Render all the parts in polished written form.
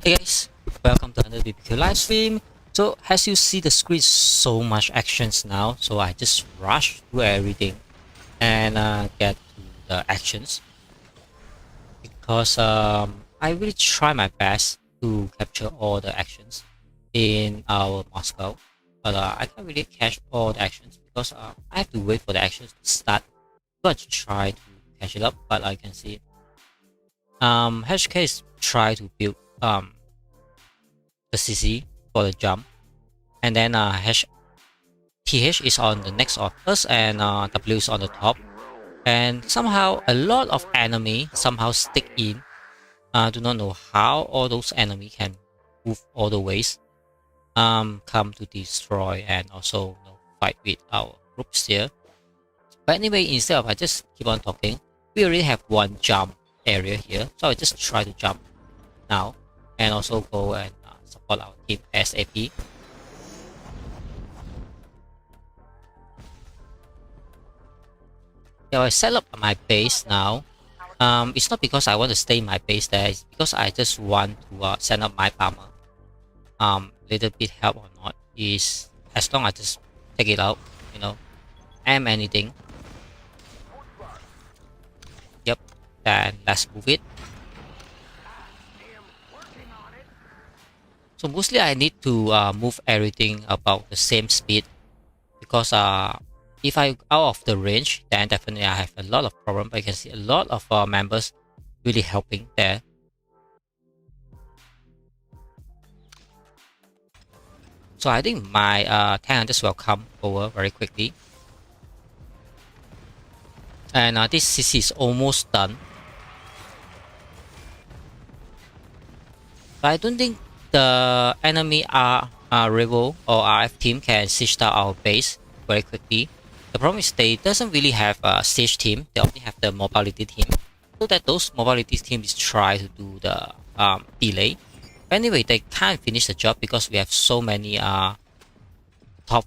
Hey guys, welcome to HunterBBQ live stream. So as you see the screen, so much actions now. So I just rush through everything and get to the actions because I really try my best to capture all the actions in our Moscow, but I can't really catch all the actions because I have to wait for the actions to start. But try to catch it up, but I can see HK is try to build the CC for the jump, and then TH is on the next of us, and W is on the top, and somehow a lot of enemy somehow stick in. Do not know how all those enemy can move all the ways, come to destroy and also fight with our groups here. But anyway, instead of I just keep on talking, we already have one jump area here, so I just try to jump now and also go and support our team ASAP. Yeah, I set up my base now. It's not because I want to stay in my base there, it's because I just want to send up my armor. Little bit help or not is as long as I just take it out, aim anything. Yep, then let's move it. So mostly I need to move everything about the same speed because if I out of the range, then definitely I have a lot of problem. But you can see a lot of members really helping there. So I think my tank hunters will come over very quickly. And this CC is almost done. But I don't think the enemy Rebel or RF team can siege down our base very quickly. The problem is they doesn't really have a siege team, they only have the mobility team. So that those mobility teams try to do the delay. But anyway, they can't finish the job because we have so many top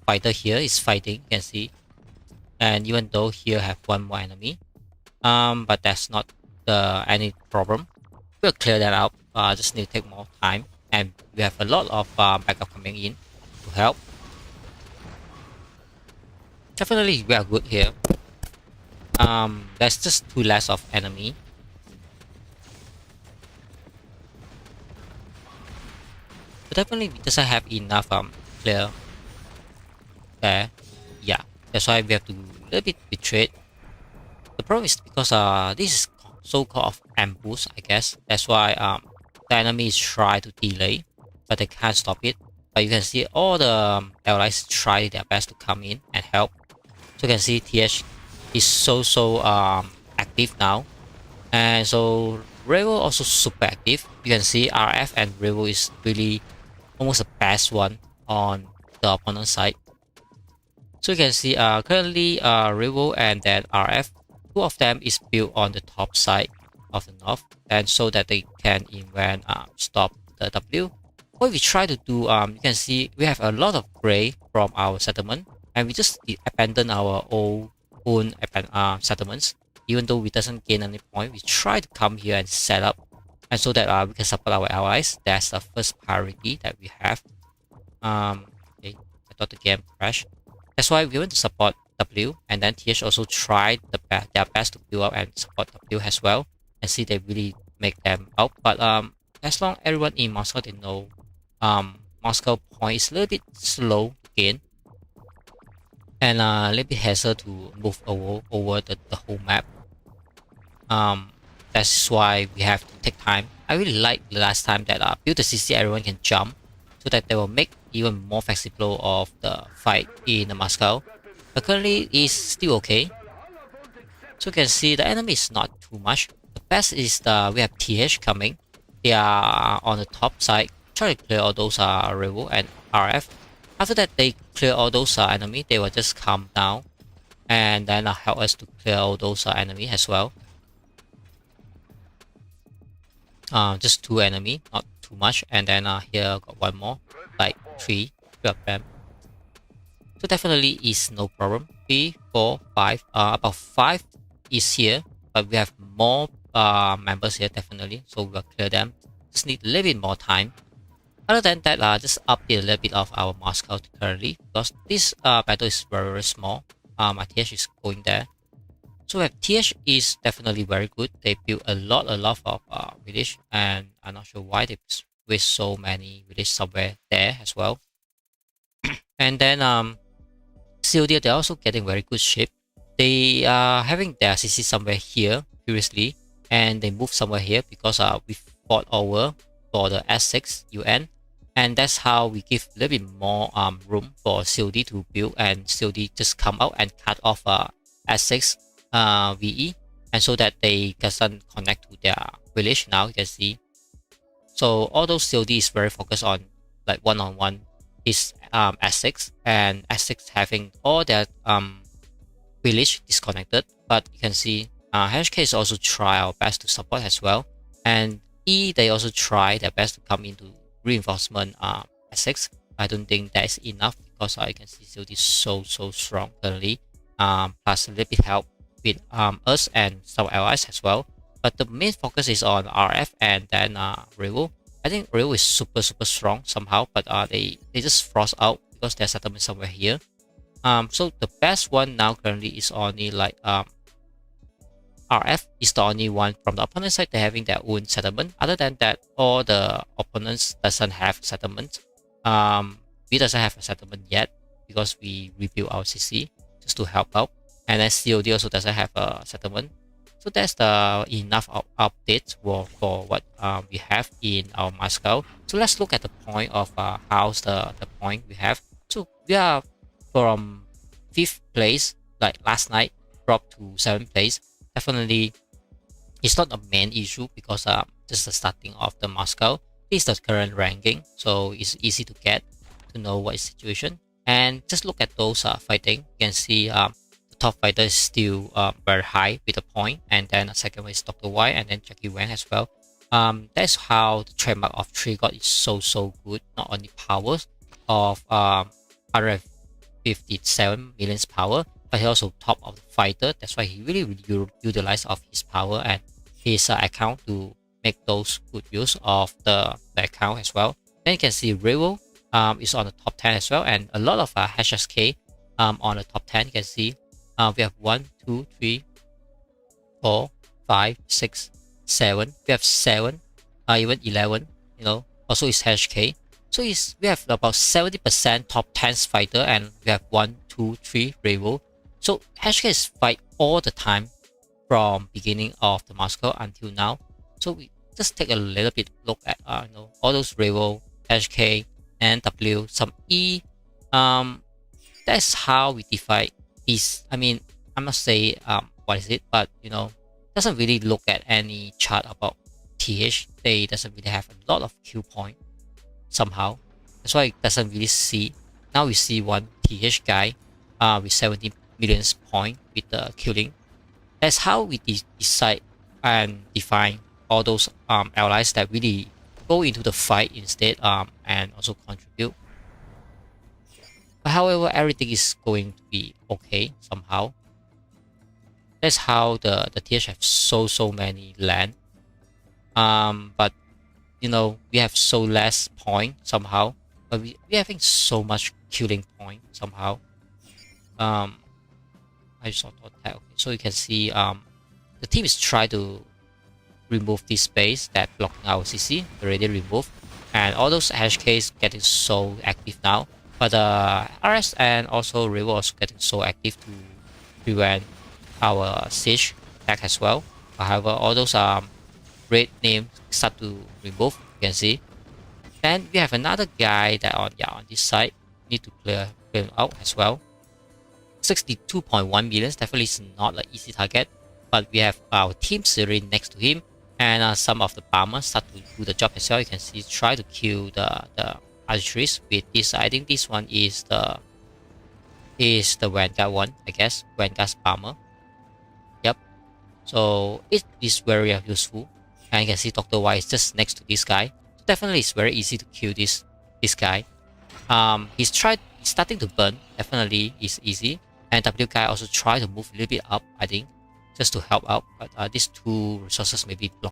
fighter here is fighting, you can see. And even though here have one more enemy, but that's not any problem. We'll clear that out. Just need to take more time, and we have a lot of backup coming in to help. Definitely we are good here. There's just 2 less of enemy. But definitely we doesn't have enough clear there. Yeah, that's why we have to a little bit betray. The problem is because this is so-called ambush, I guess. That's why the enemy is trying to delay, but they can't stop it. But you can see all the allies try their best to come in and help. So you can see TH is so active now, and so Rebel also super active. You can see RF and Rebel is really almost the best one on the opponent side. So you can see currently Rebel and then RF, 2 of them is built on the top side of the north, and so that they can even stop the W. What we try to do, you can see we have a lot of gray from our settlement, and we just abandon our own settlements. Even though we doesn't gain any point, we try to come here and set up, and so that we can support our allies. That's the first priority that we have. Okay, I thought the game crashed. That's why we want to support W, and then TH also tried their best to build up and support W as well, and see they really make them out. But as long everyone in Moscow they know Moscow point is a little bit slow again, and a little bit hassle to move over the whole map. That's why we have to take time. I really like the last time that build the CC everyone can jump, so that they will make even more flexible of the fight in Moscow. But currently it's still okay. So you can see the enemy is not too much. The best is we have TH coming. They are on the top side, try to clear all those Rebel and RF. After that they clear all those enemy, they will just come down and then help us to clear all those enemy as well. Just 2 enemy, not too much, and then here got 1 more, like 3 of them. So definitely is no problem. 3, 4, 5. About 5 is here, but we have more members here definitely, so we'll clear them just need a little bit more time. Other than that, just update a little bit of our Moscow currently because this battle is very, very small. My TH is going there. So TH is definitely very good. They built a lot of village, and I'm not sure why they waste so many village somewhere there as well. And then COD, they're also getting very good ship. They are having their CC somewhere here previously, and they moved somewhere here because we fought over for the S6 UN, and that's how we give a little bit more room for COD to build, and COD just come out and cut off S6 VE, and so that they can connect to their village now. You can see. So all those COD is very focused on like one-on-one is S6, and S6 having all their village disconnected. But you can see HK is also try our best to support as well, and E they also try their best to come into reinforcement S6. I don't think that is enough because you can see COD is so strong currently. Plus a little bit help with us and some allies as well. But the main focus is on RF and then Revo. I think Revo is super strong somehow, but they just frost out because their settlement somewhere here. So the best one now currently is only like RF is the only one from the opponent side. They're having their own settlement. Other than that, all the opponents doesn't have settlement. We doesn't have a settlement yet because we rebuild our CC just to help out. And then COD also doesn't have a settlement. So that's the enough updates for what we have in our Moscow. So let's look at the point of how's the point we have. So we are from 5th place, like last night, dropped to 7th place. Definitely, it's not a main issue because this is the starting of the Moscow. This is the current ranking, so it's easy to get to know what is situation. And just look at those fighting. You can see the top fighter is still very high with a point, and then the second one is Dr. Y, and then Jackie Wang as well. That's how the trademark of Tree God is so good. Not only powers of 157 million power, but he also top of the fighter. That's why he really utilize of his power and his account to make those good use of the account as well. Then you can see Revo is on the top 10 as well, and a lot of HSK on the top 10. You can see we have 1, 2, 3, 4, 5, 6, 7. We have 7, even 11. You know, also is HK. So we have about 70% top 10 fighter, and we have 1, 2, 3 Revo. So HK is fight all the time from beginning of the Moscow until now. So we just take a little bit look at all those Revo, HK, and W, some E. That's how we define these. I mean, I must say what is it, but doesn't really look at any chart about TH. They doesn't really have a lot of Q point somehow. That's why it doesn't really see. Now we see one TH guy with 70 million point with the killing. That's how we decide and define all those allies that really go into the fight instead and also contribute. But however, everything is going to be okay somehow. That's how the TH have so many land. But we have so less point somehow. But we're having so much killing point somehow. I just thought that. Okay. So you can see the team is trying to remove this space that blocking our CC. Already removed, and all those HKs getting so active now. But RS and also Revo also getting so active to prevent our siege attack as well. However, all those red names start to remove. You can see. Then we have another guy that on this side need to clear him out as well. 62.1 million definitely is not an easy target, but we have our team already next to him, and some of the bombers start to do the job as well. You can see try to kill the archeries with this. I think this one is the Vanguard one, I guess. Vanguard's bomber. Yep. So it is very useful, and you can see Dr. Y is just next to this guy. So definitely it's very easy to kill this guy. He's starting to burn. Definitely is easy. And W guy also try to move a little bit up, I think, just to help out. But these two resources may be